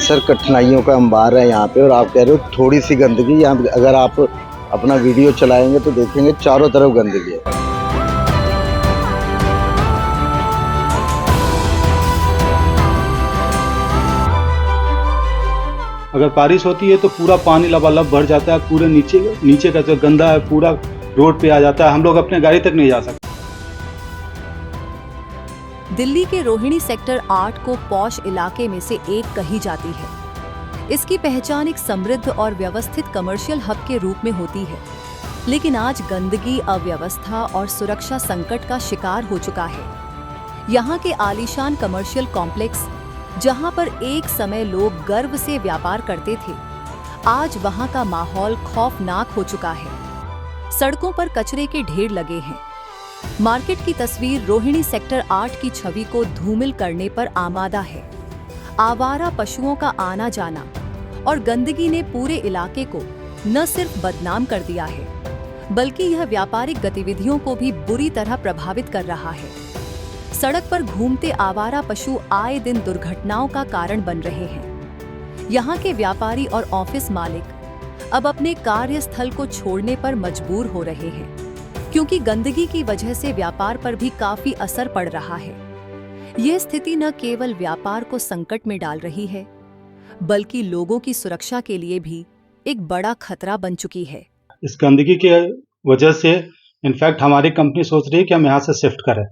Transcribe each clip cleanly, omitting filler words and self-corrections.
Sir कठिनाइयों का अंबार है यहाँ पे, और आप कह रहे हो थोड़ी सी गंदगी। यहाँ पे अगर आप अपना वीडियो चलाएंगे तो देखेंगे चारों तरफ गंदगी है। अगर बारिश होती है तो पूरा पानी लबालब भर जाता है, पूरे नीचे का जो गंदा है पूरा रोड पे आ जाता है, हम लोग अपने गाड़ी तक नहीं जा सकते। दिल्ली के रोहिणी सेक्टर 8 को पॉश इलाके में से एक कही जाती है। इसकी पहचान एक समृद्ध और व्यवस्थित कमर्शियल हब के रूप में होती है, लेकिन आज गंदगी, अव्यवस्था और सुरक्षा संकट का शिकार हो चुका है। यहाँ के आलीशान कमर्शियल कॉम्प्लेक्स, जहाँ पर एक समय लोग गर्व से व्यापार करते थे, आज वहाँ का माहौल खौफनाक हो चुका है। सड़कों पर कचरे के ढेर लगे हैं। मार्केट की तस्वीर रोहिणी सेक्टर 8 की छवि को धूमिल करने पर आमादा है। आवारा पशुओं का आना जाना और गंदगी ने पूरे इलाके को न सिर्फ बदनाम कर दिया है, बल्कि यह व्यापारिक गतिविधियों को भी बुरी तरह प्रभावित कर रहा है। सड़क पर घूमते आवारा पशु आए दिन दुर्घटनाओं का कारण बन रहे हैं। यहाँ के व्यापारी और ऑफिस मालिक अब अपने कार्यस्थल को छोड़ने पर मजबूर हो रहे हैं, क्योंकि गंदगी की वजह से व्यापार पर भी काफी असर पड़ रहा है। ये स्थिति न केवल व्यापार को संकट में डाल रही है, बल्कि लोगों की सुरक्षा के लिए भी एक बड़ा खतरा बन चुकी है। इस गंदगी की वजह से इनफैक्ट हमारी कंपनी सोच रही है कि हम यहाँ से शिफ्ट करें,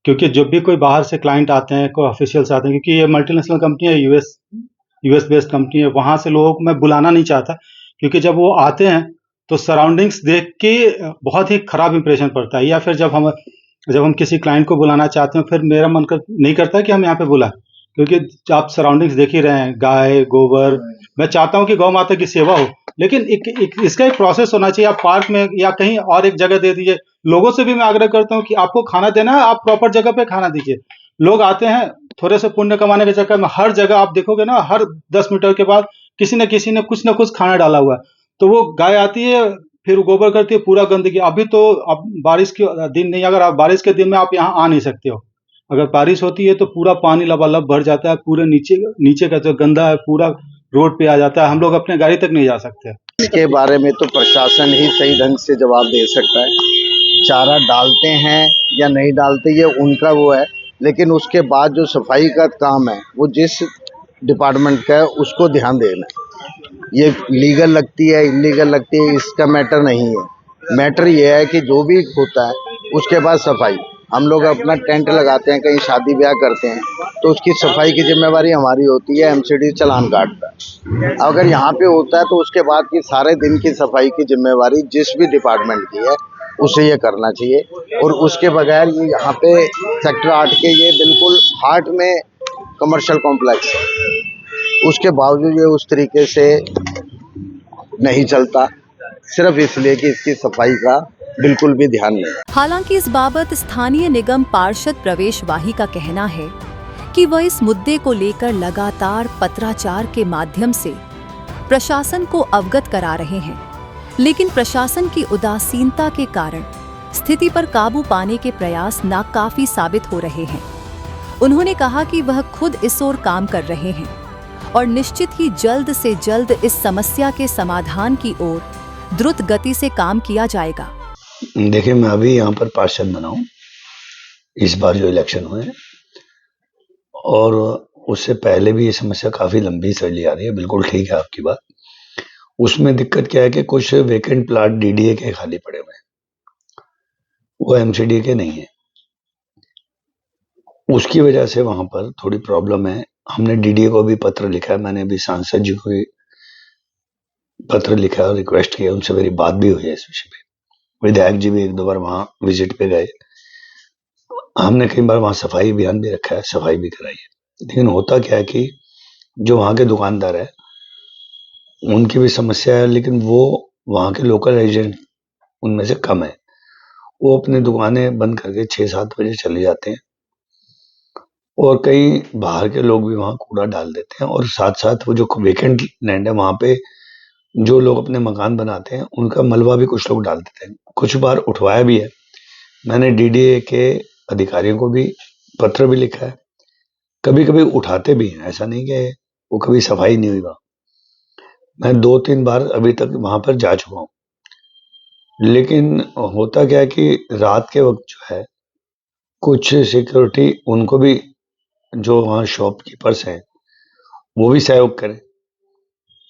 क्योंकि जब भी कोई बाहर से क्लाइंट आते हैं, कोई ऑफिशियल्स आते हैं, क्योंकि ये मल्टीनेशनल कंपनी है, यूएस बेस्ड कंपनी है, वहाँ से लोगों को मैं बुलाना नहीं चाहता, क्योंकि जब वो आते हैं तो सराउंडिंग्स देख के बहुत ही खराब इंप्रेशन पड़ता है। या फिर जब हम किसी क्लाइंट को बुलाना चाहते हैं, फिर मेरा मन नहीं करता कि हम यहाँ पे बुलाएं, क्योंकि आप सराउंडिंग्स देख ही रहे हैं, गाय गोबर। मैं चाहता हूँ कि गौ माता की सेवा हो, लेकिन इसका एक प्रोसेस होना चाहिए। आप पार्क में या कहीं और एक जगह दे दीजिए। लोगों से भी मैं आग्रह करता हूँ कि आपको खाना देना है, आप प्रॉपर जगह पे खाना दीजिए। लोग आते हैं थोड़े से पुण्य कमाने के चक्कर में, हर जगह आप देखोगे ना, हर 10 मीटर के बाद किसी न कुछ ना कुछ खाना डाला हुआ है। तो वो गाय आती है, फिर गोबर करती है, पूरा गंदगी। अभी तो अब बारिश के दिन नहीं, अगर आप बारिश के दिन में आप यहाँ आ नहीं सकते हो। अगर बारिश होती है तो पूरा पानी लबालब भर जाता है, पूरे नीचे का जो गंदा है पूरा रोड पे आ जाता है, हम लोग अपने गाड़ी तक नहीं जा सकते। इसके बारे में तो प्रशासन ही सही ढंग से जवाब दे सकता है। चारा डालते हैं या नहीं डालते ये उनका वो है, लेकिन उसके बाद जो सफाई का काम है वो जिस डिपार्टमेंट का है उसको ध्यान देना है। ये लीगल लगती है इलीगल लगती है इसका मैटर नहीं है। मैटर ये है कि जो भी होता है उसके बाद सफाई। हम लोग अपना टेंट लगाते हैं, कहीं शादी ब्याह करते हैं, तो उसकी सफाई की जिम्मेवारी हमारी होती है, एमसीडी चालान काटता है। अगर यहाँ पे होता है तो उसके बाद की सारे दिन की सफाई की जिम्मेवारी जिस भी डिपार्टमेंट की है उसे ये करना चाहिए। और उसके बगैर ये यहाँ पे सेक्टर 8 के ये बिल्कुल हार्ट में कमर्शियल कॉम्प्लेक्स है, उसके बावजूद ये उस तरीके से नहीं चलता, सिर्फ इसलिए कि इसकी सफाई का बिल्कुल भी ध्यान नहीं। हालांकि इस बाबत स्थानीय निगम पार्षद प्रवेश वाही का कहना है कि वह इस मुद्दे को लेकर लगातार पत्राचार के माध्यम से प्रशासन को अवगत करा रहे हैं, लेकिन प्रशासन की उदासीनता के कारण स्थिति पर काबू पाने के प्रयास नाकाफी साबित हो रहे हैं। उन्होंने कहा कि वह खुद इस ओर काम कर रहे हैं और निश्चित ही जल्द से जल्द इस समस्या के समाधान की ओर द्रुत गति से काम किया जाएगा। देखिए, मैं अभी यहाँ पर पार्षद बना हूँ, इस बार जो इलेक्शन हुए हैं, और उससे पहले भी ये समस्या काफी लंबी चली आ रही है। बिल्कुल ठीक है आपकी बात। उसमें दिक्कत क्या है कि कुछ वेकेंट प्लाट डीडीए के खाली पड़े हुए हैं, वो एमसीडी के नहीं है। उसकी वजह से वहां पर थोड़ी प्रॉब्लम है। हमने डीडीए को भी पत्र लिखा है, मैंने अभी सांसद जी को भी पत्र लिखा और रिक्वेस्ट किया, उनसे मेरी बात भी हुई है इस विषय पे। विधायक जी भी 1-2 बार वहां विजिट पे गए, हमने कई बार वहां सफाई अभियान भी रखा है, सफाई भी कराई है। लेकिन होता क्या है कि जो वहां के दुकानदार है उनकी भी समस्या है, लेकिन वो वहां के लोकल एजेंट उनमें से कम है। वो अपनी दुकानें बंद करके 6-7 बजे चले जाते हैं, और कई बाहर के लोग भी वहां कूड़ा डाल देते हैं। और साथ साथ वो जो वेकेंट लैंड है वहां पे जो लोग अपने मकान बनाते हैं उनका मलबा भी कुछ लोग डाल देते हैं। कुछ बार उठवाया भी है, मैंने डीडीए के अधिकारियों को भी पत्र भी लिखा है। कभी कभी उठाते भी हैं, ऐसा नहीं कि वो कभी सफाई नहीं हुई वहाँ। मैं 2-3 बार अभी तक वहां पर जा चुका हूँ, लेकिन होता क्या है कि रात के वक्त जो है कुछ सिक्योरिटी उनको भी, जो वहाँ शॉपकीपर्स हैं, वो भी सहयोग करें।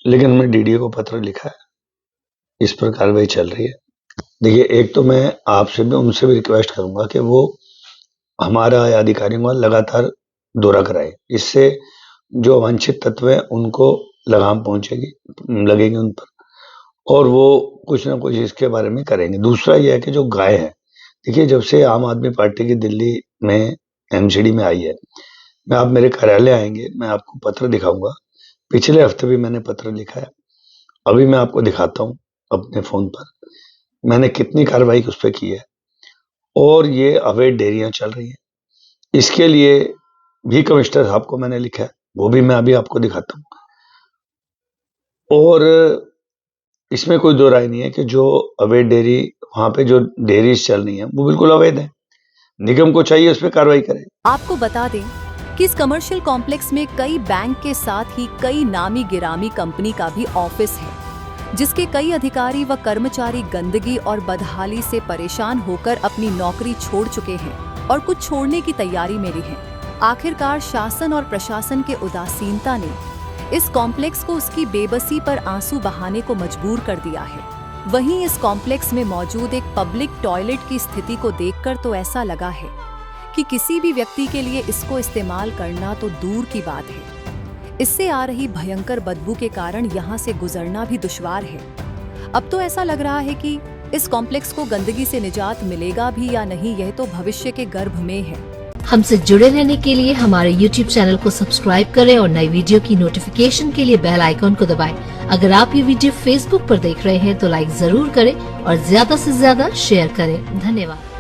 लेकिन हमने डीडीओ को पत्र लिखा है, इस पर कार्रवाई चल रही है। देखिए, एक तो मैं आपसे भी उनसे भी रिक्वेस्ट करूंगा कि वो हमारा अधिकारियों का लगातार दौरा कराए, इससे जो वांछित तत्व है उनको लगाम पहुंचेगी, लगेगी उन पर, और वो कुछ ना कुछ इसके बारे में करेंगे। दूसरा यह है कि जो गाय है, देखिए जब से आम आदमी पार्टी की दिल्ली में एमसीडी में आई है, मैं आप मेरे कार्यालय आएंगे, मैं आपको पत्र दिखाऊंगा। पिछले हफ्ते भी मैंने पत्र लिखा है, अभी मैं आपको दिखाता हूँ अपने फोन पर मैंने कितनी कार्रवाई उस पर की है। और ये अवैध डेयरियां चल रही हैं, इसके लिए भी कमिश्नर साहब को मैंने लिखा है, वो भी मैं अभी आपको दिखाता हूँ। और इसमें कोई दो राय नहीं है कि जो अवैध डेयरी, वहां पे जो डेयरीज चल रही हैं वो बिल्कुल अवैध है। निगम को चाहिए उस पर कार्रवाई करे। आपको बता दें कि इस कमर्शियल कॉम्प्लेक्स में कई बैंक के साथ ही कई नामी गिरामी कंपनी का भी ऑफिस है, जिसके कई अधिकारी व कर्मचारी गंदगी और बदहाली से परेशान होकर अपनी नौकरी छोड़ चुके हैं और कुछ छोड़ने की तैयारी में भी हैं। आखिरकार शासन और प्रशासन के उदासीनता ने इस कॉम्प्लेक्स को उसकी बेबसी पर आंसू बहाने को मजबूर कर दिया है। वहीं इस कॉम्प्लेक्स में मौजूद एक पब्लिक टॉयलेट की स्थिति को देखकर तो ऐसा लगा है कि किसी भी व्यक्ति के लिए इसको इस्तेमाल करना तो दूर की बात है, इससे आ रही भयंकर बदबू के कारण यहाँ से गुजरना भी दुश्वार है। अब तो ऐसा लग रहा है कि इस कॉम्प्लेक्स को गंदगी से निजात मिलेगा भी या नहीं, यह तो भविष्य के गर्भ में है। हमसे जुड़े रहने के लिए हमारे YouTube चैनल को सब्सक्राइब करें और नई वीडियो की नोटिफिकेशन के लिए बेल आइकॉन को दबाएं। अगर आप ये वीडियो Facebook पर देख रहे हैं तो लाइक जरूर करें और ज्यादा से ज्यादा शेयर करें। धन्यवाद।